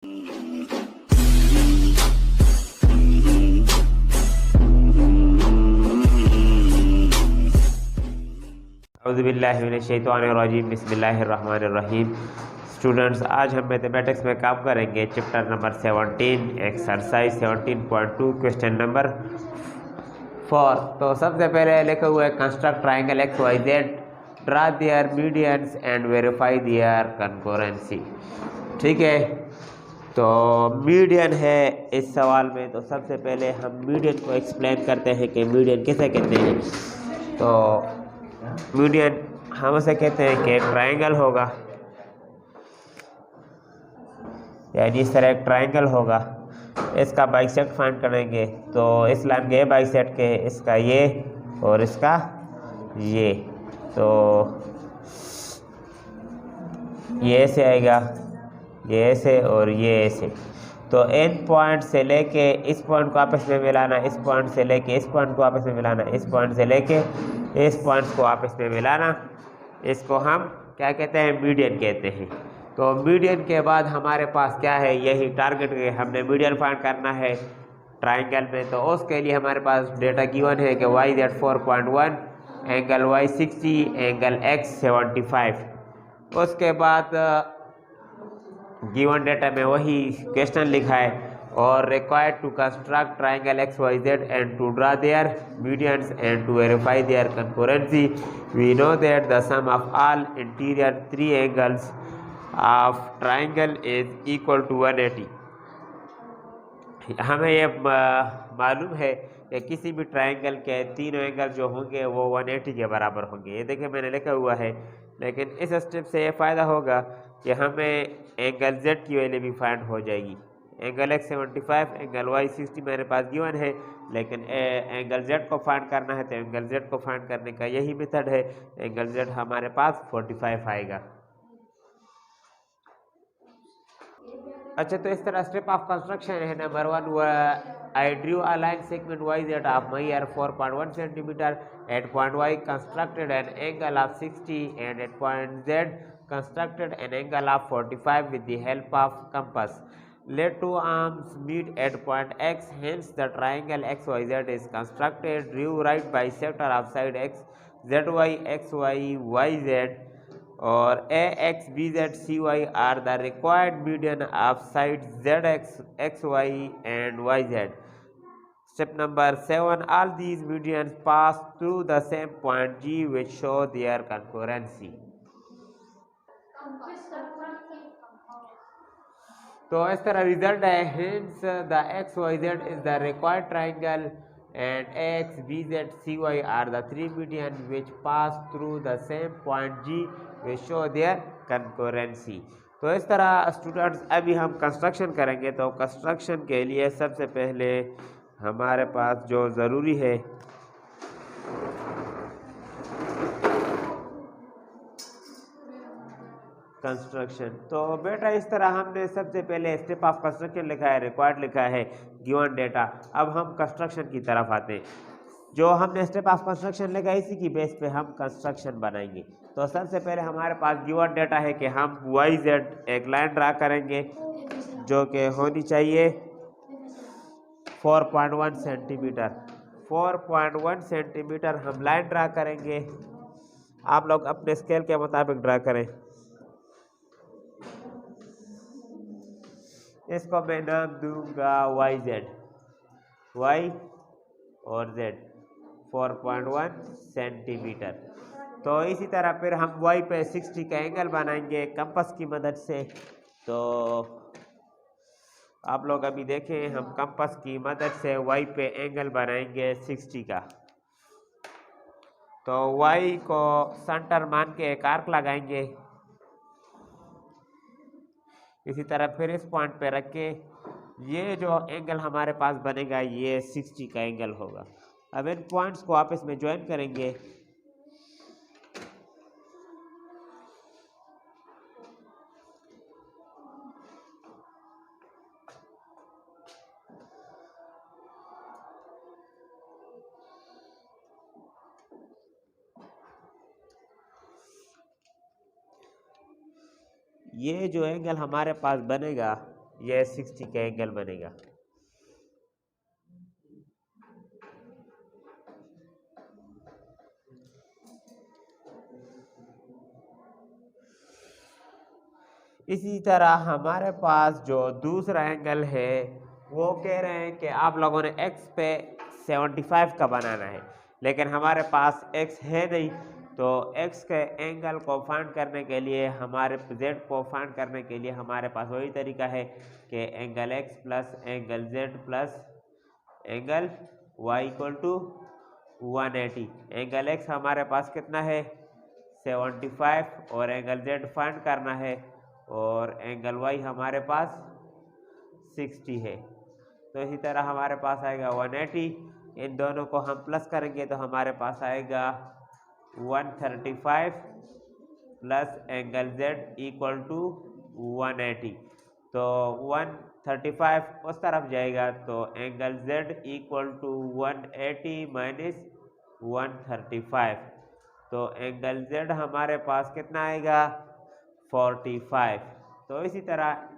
औज़ुबिल्लाहिमिनश्शैतानिर्रजीम बिस्मिल्लाहिर्रहमानिर्रहीम। स्टूडेंट्स, आज हम मैथमेटिक्स में काम करेंगे chapter number 17 exercise 17.2 question number 4। तो सबसे पहले लिखा हुआ है construct triangle X Y Z, draw their medians and verify their concurrency. ठीक है, तो मीडियन है इस सवाल में। तो सबसे पहले हम मीडियन को एक्सप्लेन करते हैं कि मीडियन किसे कहते हैं। तो मीडियन हम उसे कहते हैं कि एक ट्रायंगल होगा, यानी इस तरह एक ट्रायंगल होगा, इसका बाइसेक्ट फाइंड करेंगे। तो इस लाइन के बाइसेक्ट के इसका ये और इसका ये, तो ये ऐसे आएगा, ये ऐसे और ये ऐसे। तो इन पॉइंट से लेके इस पॉइंट को आपस में मिलाना, इस पॉइंट से लेके इस पॉइंट को आपस में मिलाना, इस पॉइंट से लेके इस पॉइंट को आपस में मिलाना, इसको हम क्या कहते हैं, मीडियन कहते हैं। तो मीडियन के बाद हमारे पास क्या है, यही टारगेट है, हमने मीडियन फाइंड करना है ट्राइंगल में। तो उसके लिए हमारे पास डेटा गिवन है कि Y Z 4.1, angle Y 60, angle X 75। उसके बाद गिवन डेटा में वही क्वेश्चन लिखा है, और required to construct triangle X Y Z and to draw their medians and to verify their concurrency. We know that the sum of all interior 3 angles of triangle is equal to 180। हमें ये मालूम है कि किसी भी triangle के तीनों angle जो होंगे वो 180 के बराबर होंगे। ये देखिए मैंने लिखा हुआ है, लेकिन इस स्टेप से ये फ़ायदा होगा कि हमें एंगल जेड की वैल्यू भी फाइंड हो जाएगी। एंगल एक्स 75, एंगल वाई 60 मेरे पास गिवन है, लेकिन एंगल जेड को फाइंड करना है। तो एंगल जेड को फाइंड करने का यही मेथड है। एंगल जेड हमारे पास 45 आएगा। अच्छा, तो इस तरह स्टेप ऑफ कंस्ट्रक्शन है। Number 1, I drew a line segment YZ of measure 4.1 centimeter. At point Y constructed an angle of 60 and at point Z constructed an angle of 45 with the help of compass. Let two arms meet at point X, hence the triangle XYZ is constructed. Drew right bisector of side X, ZY, XY, YZ और AXBZCY are the required median of sides ZX, XY and YZ. Step number 7, all these medians pass through the same point G which show their concurrency. तो इस तरह result है, hence the XYZ is the required triangle and AXBZCY are the 3 medians which pass through the same point G which show their concurrency. तो इस तरह students अभी हम construction करेंगे। तो कंस्ट्रक्शन के लिए सबसे पहले हमारे पास जो ज़रूरी है कंस्ट्रक्शन, तो बेटा इस तरह हमने सबसे पहले स्टेप ऑफ कंस्ट्रक्शन लिखा है, रिक्वायर्ड लिखा है, गिवन डेटा। अब हम कंस्ट्रक्शन की तरफ आते हैं। जो हमने स्टेप ऑफ कंस्ट्रक्शन लिखा है इसी की बेस पे हम कंस्ट्रक्शन बनाएंगे। तो सबसे पहले हमारे पास गिवन डेटा है कि हम वाई जेड एक लाइन ड्रा करेंगे जो कि होनी चाहिए 4.1 सेंटीमीटर। 4.1 सेंटीमीटर हम लाइन ड्रा करेंगे। आप लोग अपने स्केल के मुताबिक ड्रा करें। इसको मैं नाम दूंगा वाई जेड, वाई और जेड 4.1 सेंटीमीटर। तो इसी तरह फिर हम वाई पे 60 का एंगल बनाएंगे कंपास की मदद से। तो आप लोग अभी देखें, हम कंपास की मदद से वाई पे एंगल बनाएंगे 60 का। तो वाई को सेंटर मान के एक आर्क लगाएंगे। इसी तरह फिर इस पॉइंट पे रख के ये जो एंगल हमारे पास बनेगा ये 60 का एंगल होगा। अब इन पॉइंट्स को आपस में ज्वाइन करेंगे। ये जो एंगल हमारे पास बनेगा ये 60 का एंगल बनेगा। इसी तरह हमारे पास जो दूसरा एंगल है वो कह रहे हैं कि आप लोगों ने x पे 75 का बनाना है, लेकिन हमारे पास x है नहीं, तो x के एंगल को फाइंड करने के लिए हमारे z को फाइंड करने के लिए हमारे पास वही तरीका है कि angle x plus angle z plus angle y equal to 180। Angle x हमारे पास कितना है 75 और एंगल z फाइंड करना है और एंगल y हमारे पास 60 है। तो इसी तरह हमारे पास आएगा 180, इन दोनों को हम प्लस करेंगे तो हमारे पास आएगा 135 plus angle z equal to 180। तो 135 उस तरफ जाएगा तो angle z equal to 180 minus 135, तो एंगल z हमारे पास कितना आएगा 45। तो इसी तरह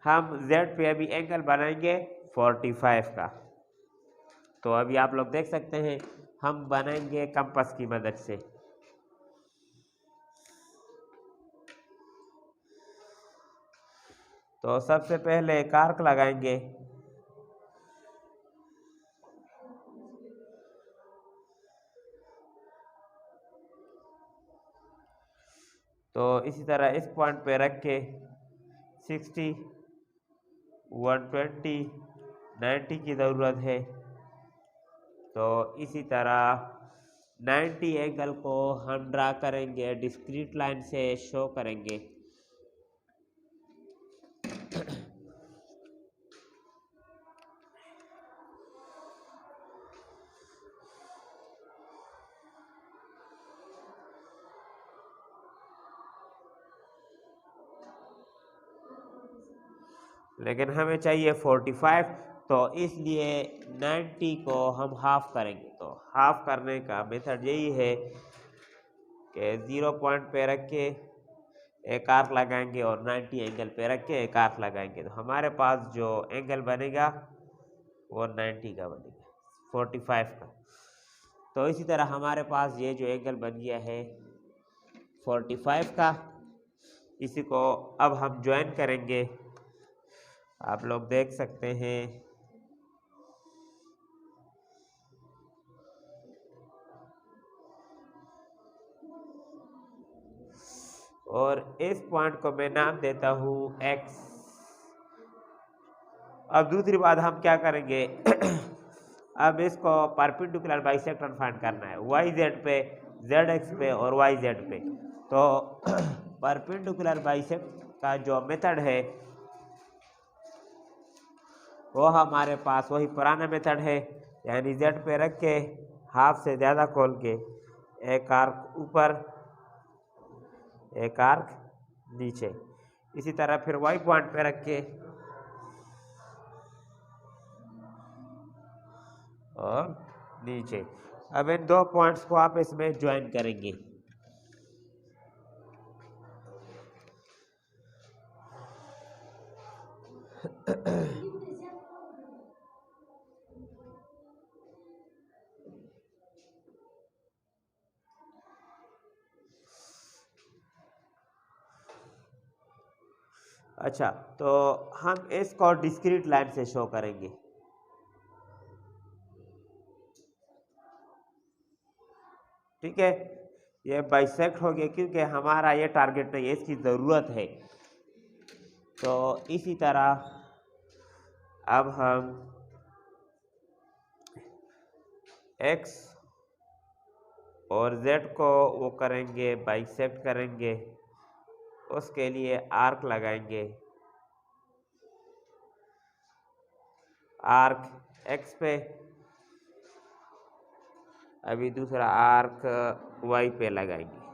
हम z पे अभी एंगल बनाएंगे 45 का। तो अभी आप लोग देख सकते हैं हम बनाएंगे कंपास की मदद से। तो सबसे पहले एक आर्क लगाएंगे, तो इसी तरह इस पॉइंट पे रख के 60, 120, 90 की ज़रूरत है। तो इसी तरह 90 एंगल को हम ड्रा करेंगे, डिस्क्रीट लाइन से शो करेंगे। लेकिन हमें चाहिए 45, तो इसलिए 90 को हम हाफ करेंगे। तो हाफ करने का मेथड यही है कि 0 पॉइंट पे रख के एक आर्क लगाएंगे और 90 एंगल पे रख के एक आर्क लगाएंगे, तो हमारे पास जो एंगल बनेगा वो 90 का बनेगा, 45 का। तो इसी तरह हमारे पास ये जो एंगल बन गया है 45 का, इसी को अब हम ज्वाइन करेंगे। आप लोग देख सकते हैं और इस पॉइंट को मैं नाम देता हूं x। अब दूसरी बात हम क्या करेंगे अब इसको परपेंडिकुलर बाइसेक्टर फाइंड करना है, yz पे, zx पे और yz पे। तो परपेंडिकुलर बाइसेक्ट का जो मेथड है वो हमारे पास वही पुराना मेथड है, यानी z पे रख के हाफ से ज़्यादा खोल के एक आर्क ऊपर एक आर्क नीचे, इसी तरह फिर y पॉइंट पे रख के और नीचे। अब इन दो पॉइंट्स को आप इसमें ज्वाइन करेंगे। अच्छा, तो हम इसको डिस्क्रीट लाइन से शो करेंगे। ठीक है, ये बाइसेक्ट हो गया क्योंकि हमारा ये टारगेट नहीं है, इसकी ज़रूरत है। तो इसी तरह अब हम x और z को वो करेंगे, बाइसेक्ट करेंगे, उसके लिए आर्क लगाएंगे। आर्क x पे, अभी दूसरा आर्क y पे लगाएंगे।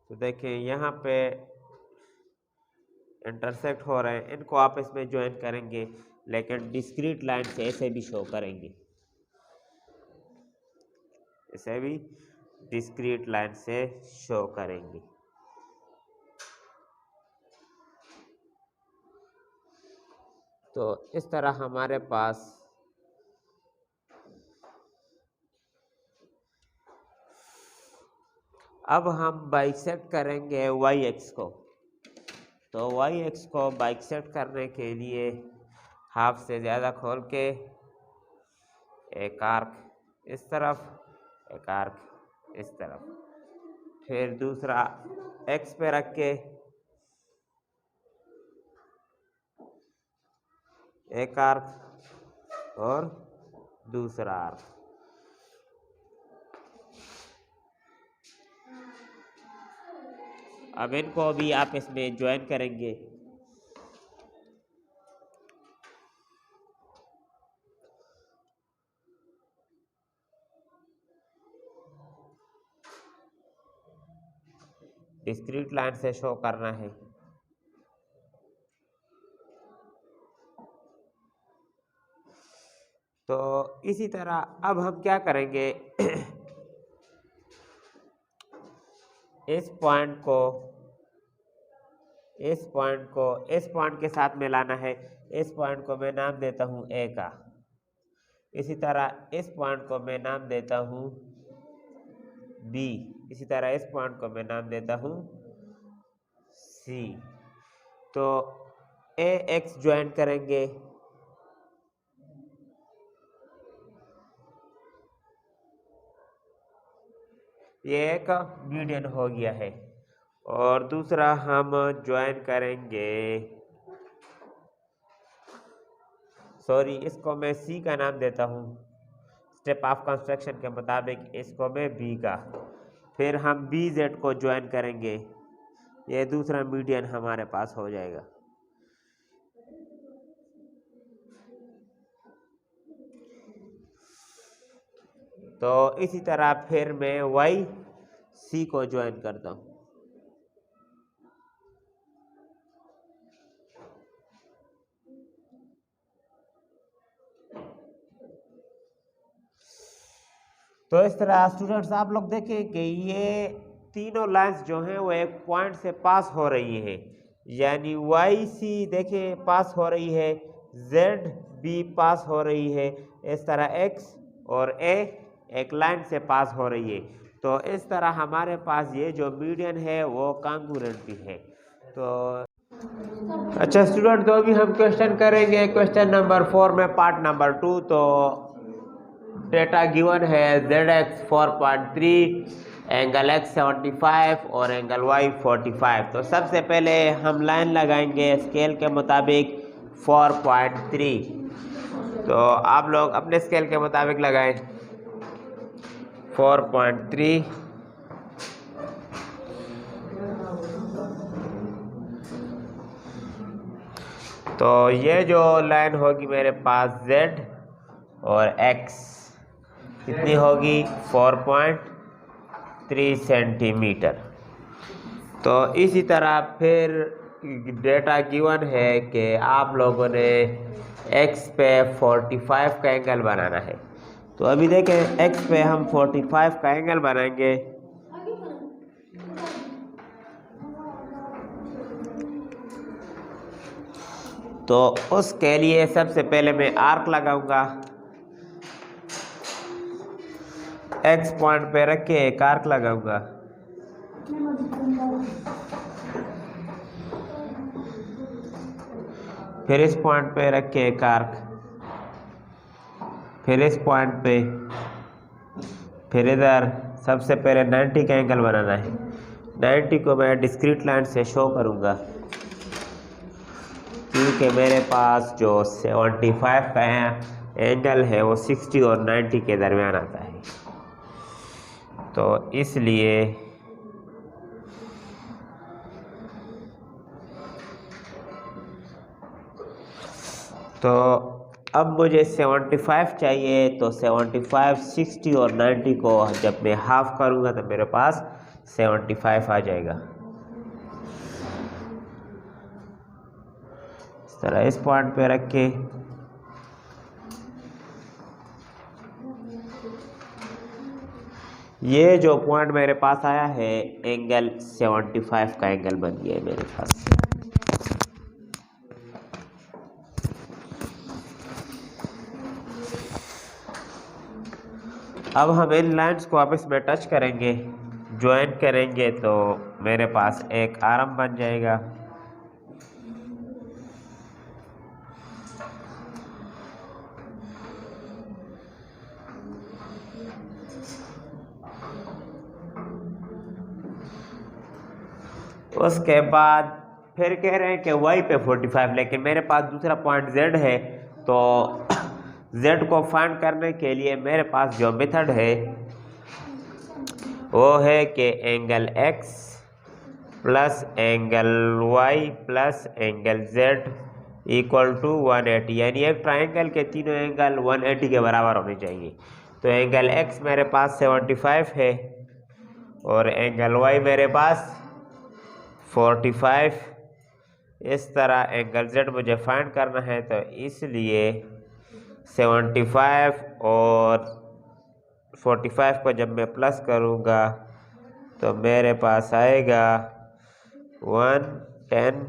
तो देखें यहाँ पे इंटरसेक्ट हो रहे हैं, इनको आपस में ज्वाइन करेंगे। लेकिन डिस्क्रीट लाइन से ऐसे भी शो करेंगे, इसे भी डिस्क्रीट लाइन से शो करेंगे। तो इस तरह हमारे पास अब हम बाइसेक्ट करेंगे वाई एक्स को। तो वाई एक्स को बाइसेक्ट करने के लिए हाफ से ज़्यादा खोल के एक आर्क इस तरफ, एक आर्क इस तरफ, फिर दूसरा एक्स पे रख के एक आर्क और दूसरा आर्क। अब इनको भी आप इसमें ज्वाइन करेंगे। डिस्क्रीट लाइन से शो करना है। तो इसी तरह अब हम क्या करेंगे इस पॉइंट के साथ मिलाना है। इस पॉइंट को मैं नाम देता हूं ए का। इसी तरह इस पॉइंट को मैं नाम देता हूं बी। इसी तरह इस पॉइंट को मैं नाम देता हूं सी। तो ए एक्स ज्वाइन करेंगे, ये एक मीडियन हो गया है। और दूसरा हम ज्वाइन करेंगे, सॉरी इसको मैं सी का नाम देता हूँ स्टेप ऑफ कंस्ट्रक्शन के मुताबिक, इसको मैं बी का। फिर हम बी जेड को ज्वाइन करेंगे, ये दूसरा मीडियन हमारे पास हो जाएगा। तो इसी तरह फिर मैं वाई सी को ज्वाइन करता हूँ। तो इस तरह स्टूडेंट्स आप लोग देखें कि ये तीनों लाइंस जो हैं वो एक पॉइंट से पास हो रही है, यानी वाई सी देखें पास हो रही है, जेड बी पास हो रही है, इस तरह एक्स और ए एक लाइन से पास हो रही है। तो इस तरह हमारे पास ये जो मीडियन है वो कांग्रुएंट भी है। तो अच्छा स्टूडेंट, तो अभी हम क्वेश्चन करेंगे क्वेश्चन नंबर 4 में पार्ट नंबर 2। तो डेटा गिवन है ZX 4.3, एंगल X 75 और एंगल Y 45। तो सबसे पहले हम लाइन लगाएंगे स्केल के मुताबिक 4.3। तो आप लोग अपने स्केल के मुताबिक लगाएं 4.3। तो ये जो लाइन होगी मेरे पास Z और X कितनी होगी 4.3 सेंटीमीटर। तो इसी तरह फिर डेटा गिवन है कि आप लोगों ने X पे 45 का एंगल बनाना है। तो अभी देखें X पे हम 45 का एंगल बनाएंगे। तो उसके लिए सबसे पहले मैं आर्क लगाऊंगा, X पॉइंट पे रख के एक आर्क लगाऊंगा। फिर इस पॉइंट पे रख के एक आर्क, फिर इस पॉइंट पे, फिर इधर। सबसे पहले 90 का एंगल बनाना है। 90 को मैं डिस्क्रीट लाइन से शो करूंगा क्योंकि मेरे पास जो 75 का एंगल है वो 60 और 90 के दरमियान आता है। तो इसलिए तो अब मुझे 75 चाहिए। तो 75, 60 और 90 को जब मैं हाफ करूंगा तो मेरे पास 75 आ जाएगा। इस तरह इस पॉइंट पे रख के ये जो पॉइंट मेरे पास आया है एंगल 75 का एंगल बन गया है मेरे पास। अब हम इन लाइंस को आपस में टच करेंगे, ज्वाइन करेंगे, तो मेरे पास एक आर्म बन जाएगा। उसके बाद फिर कह रहे हैं कि y पे 45, लेकिन मेरे पास दूसरा पॉइंट z है, तो z को फाइंड करने के लिए मेरे पास जो मेथड है वो है कि angle x plus angle y plus angle z equal to 180, यानी एक ट्राइंगल के तीनों एंगल 180 के बराबर होने चाहिए। तो एंगल x मेरे पास 75 है और एंगल y मेरे पास 45। इस तरह एंगल z मुझे फाइंड करना है, तो इसलिए 75 और 45 को जब मैं प्लस करूँगा तो मेरे पास आएगा 110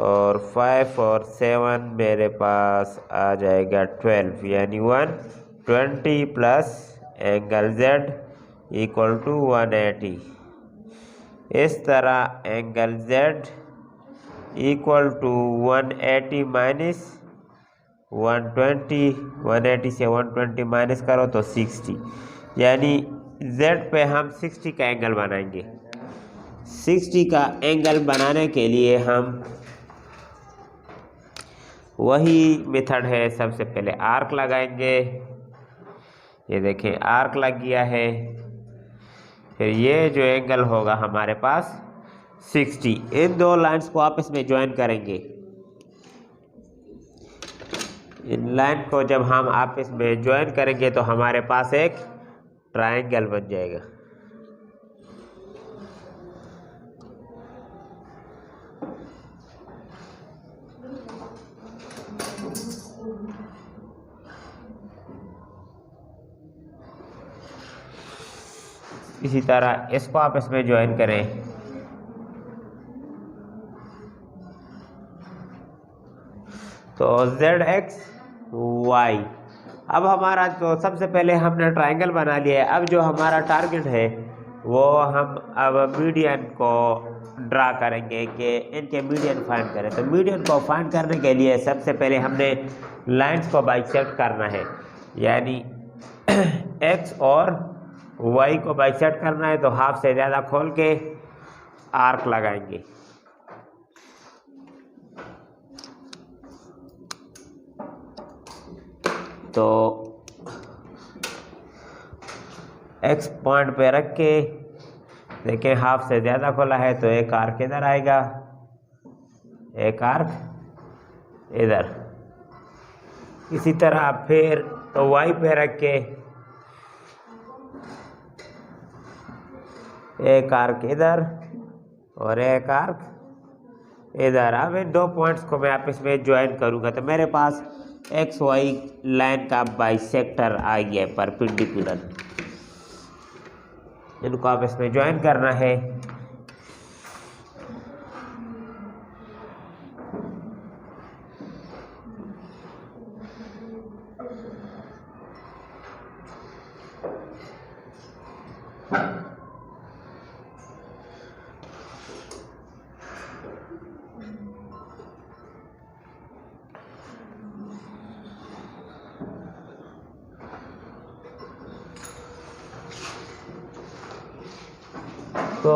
और 5 और 7 मेरे पास आ जाएगा 12, यानी 120 plus angle z equal to 180। इस तरह angle z equal to 180 minus 120, 180 से 120 माइनस करो तो 60, यानी z पे हम 60 का एंगल बनाएंगे। 60 का एंगल बनाने के लिए हम वही मेथड है, सबसे पहले आर्क लगाएंगे। ये देखें आर्क लग गया है। फिर ये जो एंगल होगा हमारे पास 60, इन दो लाइंस को आपस में ज्वाइन करेंगे। इन लाइन को जब हम आपस में ज्वाइन करेंगे तो हमारे पास एक ट्रायंगल बन जाएगा। इसी तरह इसको आपस में ज्वाइन करें। तो ZX Y, अब हमारा तो सबसे पहले हमने ट्रायंगल बना लिया है। अब जो हमारा टारगेट है वो हम अब मीडियन को ड्रा करेंगे कि इनके मीडियन फाइंड करें। तो मीडियन को फाइंड करने के लिए सबसे पहले हमने लाइंस को बाइसेक्ट करना है, यानी X और Y को बाइसेक्ट करना है। तो हाफ से ज़्यादा खोल के आर्क लगाएंगे। तो X पॉइंट पे रख के देखें, हाफ से ज़्यादा खोला है तो एक आर्क इधर आएगा, एक आर्क इधर। इसी तरह फिर तो Y पे रख के एक आर्क इधर और एक आर्क इधर। अब इन दो पॉइंट्स को मैं आपस में ज्वाइन करूँगा तो मेरे पास XY लाइन का बाइसेक्टर आ गया परपेंडिकुलर। इनको आपस में ज्वाइन करना है। तो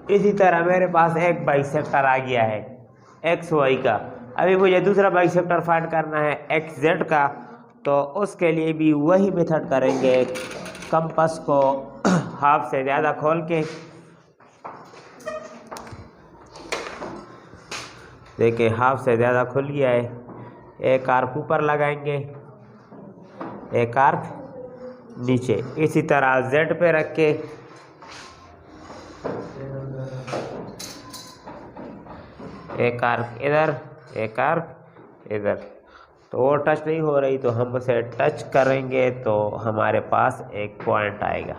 इसी तरह मेरे पास एक बाइसेक्टर आ गया है XY का। अभी मुझे दूसरा बाइसेक्टर फाइंड करना है XZ का, तो उसके लिए भी वही मेथड करेंगे। कंपास को हाफ से ज़्यादा खोल के देखिए, हाफ से ज़्यादा खुल गया है। एक आर्क ऊपर लगाएंगे, एक आर्क नीचे। इसी तरह Z पे रख के एक आर्क इधर, एक आर्क इधर। तो वो टच नहीं हो रही, तो हम उसे टच करेंगे तो हमारे पास एक पॉइंट आएगा।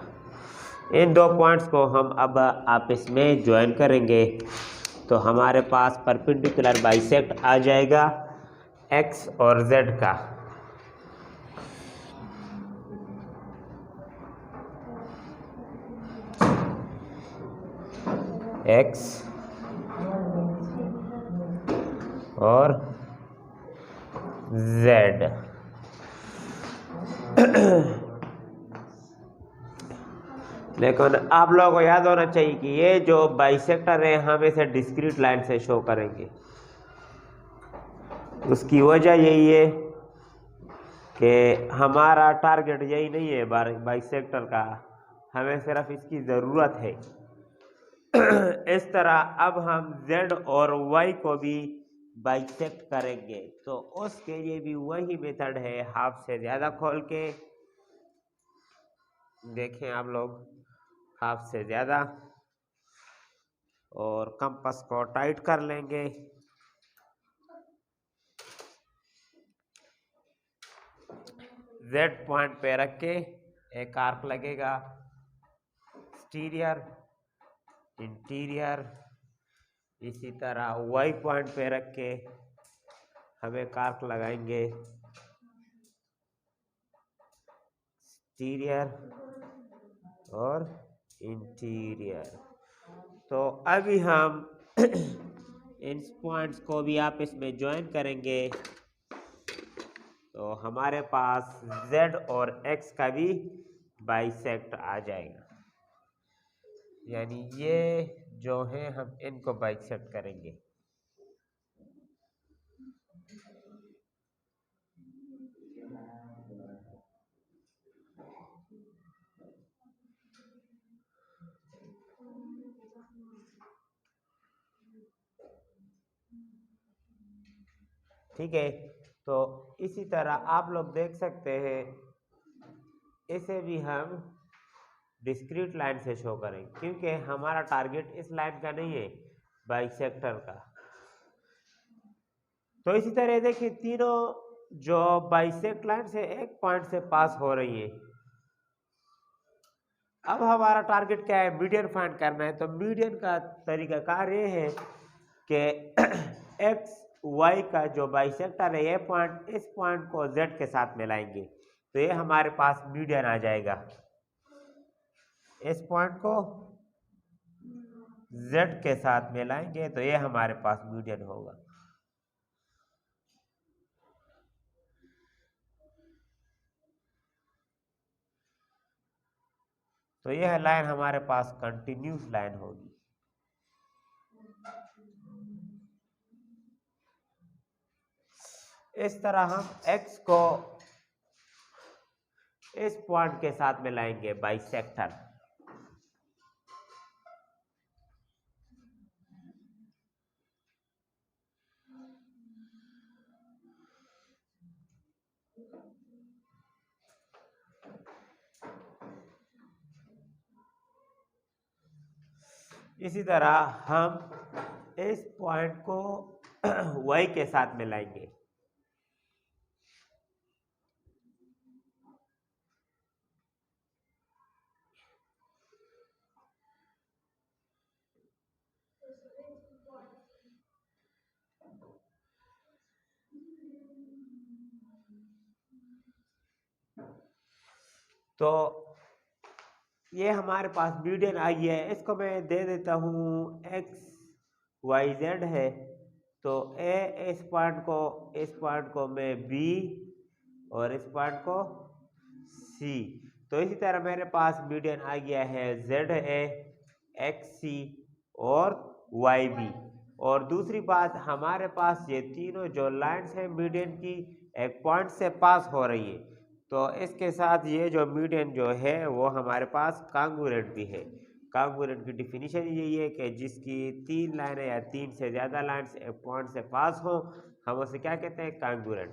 इन दो पॉइंट्स को हम अब आपस में ज्वाइन करेंगे तो हमारे पास परपेंडिकुलर बाइसेक्ट आ जाएगा एक्स और जेड का। एक्स और जेड। लेकिन आप लोगों को याद होना चाहिए कि ये जो बाइसेक्टर है हम इसे डिस्क्रीट लाइन से शो करेंगे। उसकी वजह यही है कि हमारा टारगेट यही नहीं है बाइसेक्टर का, हमें सिर्फ इसकी ज़रूरत है। इस तरह अब हम z और y को भी बाइसेक्ट करेंगे, तो उसके लिए भी वही मेथड है, हाफ से ज़्यादा खोल के देखें आप लोग, हाफ से ज़्यादा, और कंपास को टाइट कर लेंगे। z पॉइंट पे रख के एक आर्क लगेगा, एक्सटीरियर इंटीरियर। इसी तरह y पॉइंट पे रख के हम एक आर्क लगाएंगे, एक्सटीरियर और इंटीरियर। तो अभी हम इन पॉइंट्स को भी आपस में ज्वाइन करेंगे तो हमारे पास z और x का भी बाइसेक्ट आ जाएगा। यानी ये जो है हम इनको बाइसेक्ट करेंगे। ठीक है, तो इसी तरह आप लोग देख सकते हैं, इसे भी हम डिस्क्रीट लाइन से शो करें क्योंकि हमारा टारगेट इस लाइन का नहीं है, बाइसेक्टर का। तो इसी तरह देखिए तीनों जो बाइसेक्ट लाइन से एक पॉइंट से पास हो रही है। अब हमारा टारगेट क्या है, मीडियन फाइंड करना है। तो मीडियन का तरीका कार ये है कि एक्स वाई का जो बाइसेक्टर है, ये पॉइंट इस पॉइंट को जेड के साथ मिलाएंगे तो ये हमारे पास मीडियन आ जाएगा। इस पॉइंट को z के साथ मिलाएंगे तो ये हमारे पास मीडियन होगा। तो यह लाइन हमारे पास कंटिन्यूस लाइन होगी। इस तरह हम x को इस पॉइंट के साथ मिलाएंगे, बाइसेक्टर। इसी तरह हम इस पॉइंट को y के साथ मिलाएंगे। तो ये हमारे पास मीडियन आई है, इसको मैं दे देता हूँ एक्स वाई जेड है। तो ए इस पॉइंट को मैं बी और इस पॉइंट को सी। तो इसी तरह मेरे पास मीडियन आ गया है जेड ए एक्स सी और वाई बी। और दूसरी बात, हमारे पास ये तीनों जो लाइन्स हैं मीडियन की एक पॉइंट से पास हो रही है, तो इसके साथ ये जो मीडियन जो है वो हमारे पास कांगुरेंट भी है। कांगुरेंट की डिफिनीशन यही है कि जिसकी तीन लाइनें या तीन से ज़्यादा लाइन्स एक पॉइंट से पास हो, हम उसे क्या कहते हैं, कांगुरेंट।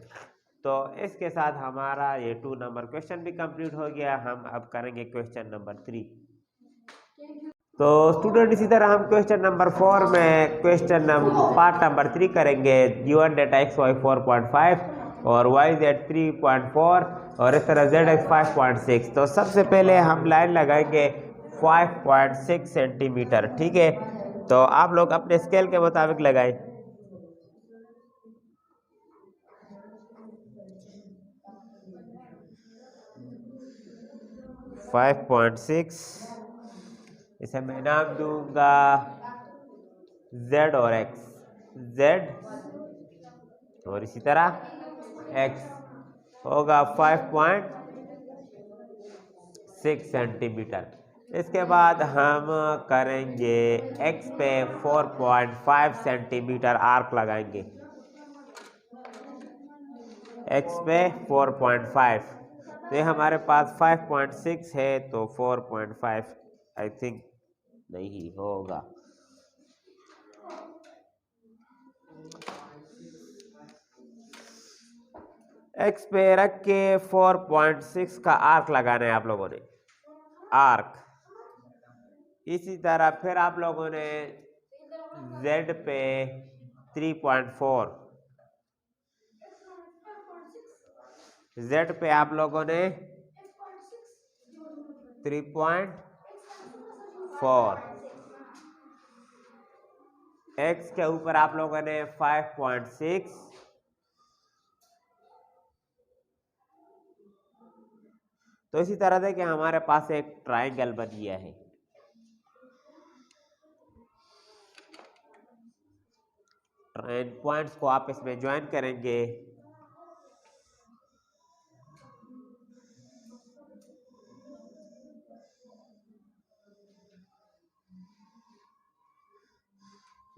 तो इसके साथ हमारा ये 2 नंबर क्वेश्चन भी कंप्लीट हो गया। हम अब करेंगे क्वेश्चन नंबर 3। तो स्टूडेंट इसी तरह हम क्वेश्चन नंबर 4 में पार्ट नंबर 3 करेंगे। गिवन डेटा एक्स वाई 4.5 और वाई जेड 3.4 और इस तरह जेड एक्स 5.6। तो सबसे पहले हम लाइन लगाएंगे 5.6 सेंटीमीटर, ठीक है। तो आप लोग अपने स्केल के मुताबिक लगाएं। 5.6, इसे मैं नाम दूंगा जेड और एक्स, जेड और इसी तरह एक्स होगा 5.6 सेंटीमीटर। इसके बाद हम करेंगे एक्स पे 4.5 सेंटीमीटर आर्क लगाएंगे, एक्स पे 4.5। तो ये हमारे पास 5.6 है, तो 4.5 आई थिंक नहीं होगा। एक्स पे रख के 4.6 का आर्क लगाना है आप लोगों ने, आर्क। इसी तरह फिर आप लोगों ने जेड पे 3.4, जेड पे आप लोगों ने 3.4, एक्स के ऊपर आप लोगों ने 5.6, तो इसी तरह देखिए हमारे पास एक ट्राइंगल बन गया है। इन पॉइंट्स को आप इसमें ज्वाइन करेंगे,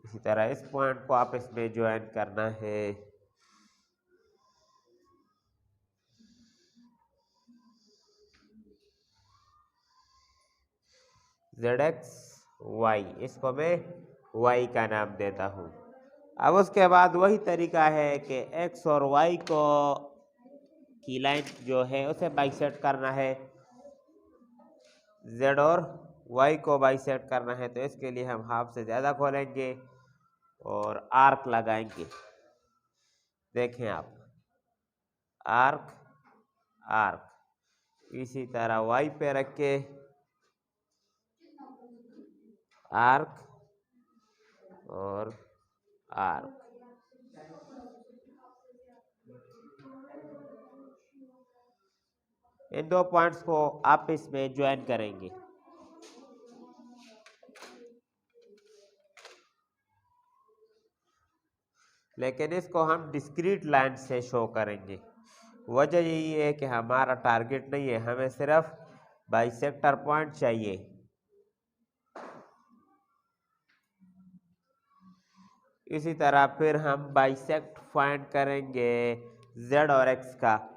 इसी तरह इस पॉइंट को आप इसमें ज्वाइन करना है। जेड एक्स वाई, इसको मैं वाई का नाम देता हूं। अब उसके बाद वही तरीका है कि एक्स और वाई को की लाइन जो है उसे बाइसेक्ट करना है, जेड और वाई को बाइसेक्ट करना है। तो इसके लिए हम हाफ से ज़्यादा खोलेंगे और आर्क लगाएंगे। देखें आप, आर्क आर्क, इसी तरह वाई पे रख के आर्क और आर्क। इन दो पॉइंट्स को आप इसमें ज्वाइन करेंगे। लेकिन इसको हम डिस्क्रीट लाइन से शो करेंगे। वजह यही है कि हमारा टारगेट नहीं है, हमें सिर्फ बाइसेक्टर पॉइंट चाहिए। इसी तरह फिर हम बाइसेक्ट फाइंड करेंगे जेड और एक्स का।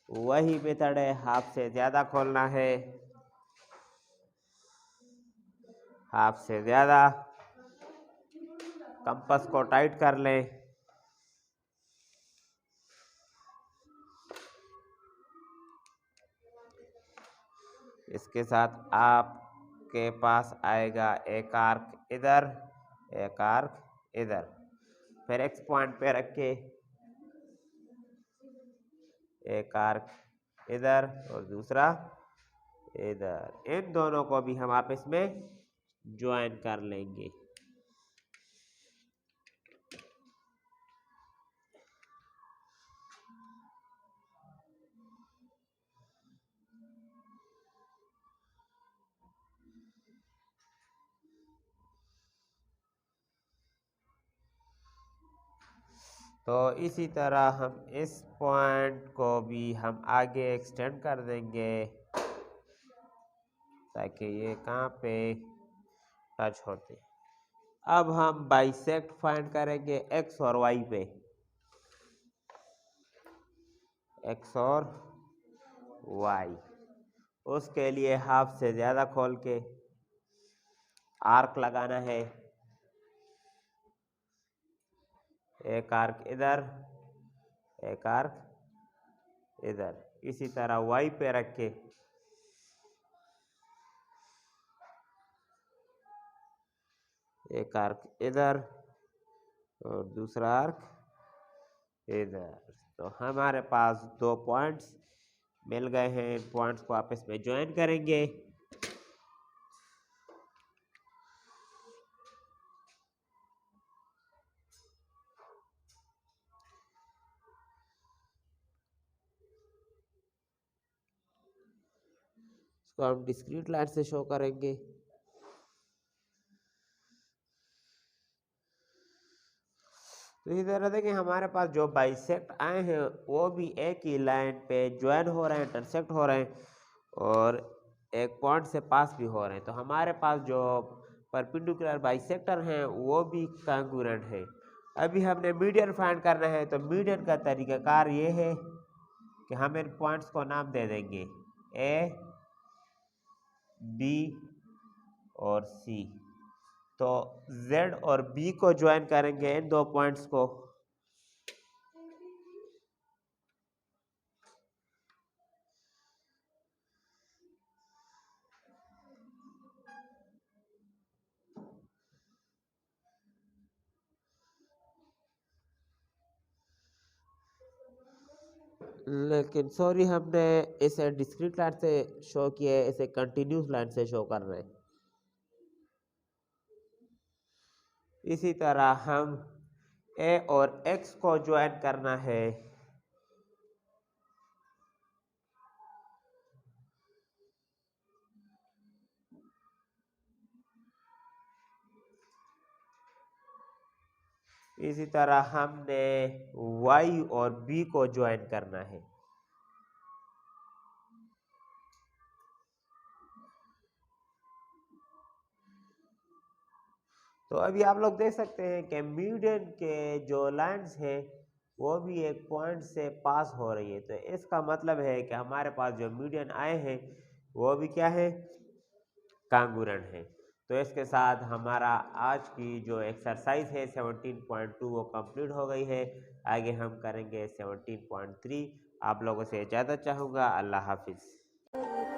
वही मेथड है, हाफ से ज़्यादा खोलना है, हाफ से ज़्यादा, कंपास को टाइट कर लें। इसके साथ आपके पास आएगा एक आर्क इधर, एक आर्क इधर, फिर एक्स पॉइंट पे रख के एक आर्क इधर और दूसरा इधर। इन दोनों को भी हम आपस में ज्वाइन कर लेंगे। तो इसी तरह हम इस पॉइंट को भी हम आगे एक्सटेंड कर देंगे ताकि ये कहाँ पे टच होते। अब हम बाइसेक्ट फाइंड करेंगे एक्स और वाई पे, एक्स और वाई। उसके लिए हाफ से ज़्यादा खोल के आर्क लगाना है, एक आर्क इधर, एक आर्क इधर। इसी तरह वाई पे रख के एक आर्क इधर और दूसरा आर्क इधर। तो हमारे पास 2 पॉइंट्स मिल गए हैं, इन पॉइंट्स को आपस में ज्वाइन करेंगे। इसको हम डिस्क्रीट लाइन से शो करेंगे। तो इसी तरह देखिए हमारे पास जो बाइसेक्ट आए हैं वो भी एक ही लाइन पे ज्वाइन हो रहे हैं, इंटरसेक्ट हो रहे हैं और एक पॉइंट से पास भी हो रहे हैं। तो हमारे पास जो परपेंडिकुलर बाइसेक्टर हैं वो भी कांग्रुएंट है। अभी हमने मीडियन फाइंड करना है, तो मीडियन का तरीकाकार ये है कि हम इन पॉइंट्स को नाम दे देंगे ए, बी और सी। तो Z और B को ज्वाइन करेंगे इन 2 पॉइंट्स को। लेकिन सॉरी हमने इसे डिस्क्रीट लाइन से शो किया है, इसे कंटिन्यूस लाइन से शो कर रहे हैं। इसी तरह हम A और X को ज्वाइन करना है। इसी तरह हमने Y और B को ज्वाइन करना है। तो अभी आप लोग देख सकते हैं कि मीडियन के जो लाइंस है वो भी एक पॉइंट से पास हो रही है। तो इसका मतलब है कि हमारे पास जो मीडियन आए हैं वो भी क्या है, कांगुरेंट है। तो इसके साथ हमारा आज की जो एक्सरसाइज है 17.2 वो कंप्लीट हो गई है। आगे हम करेंगे 17.3। आप लोगों से इजाज़त चाहूँगा। अल्लाह हाफिज़।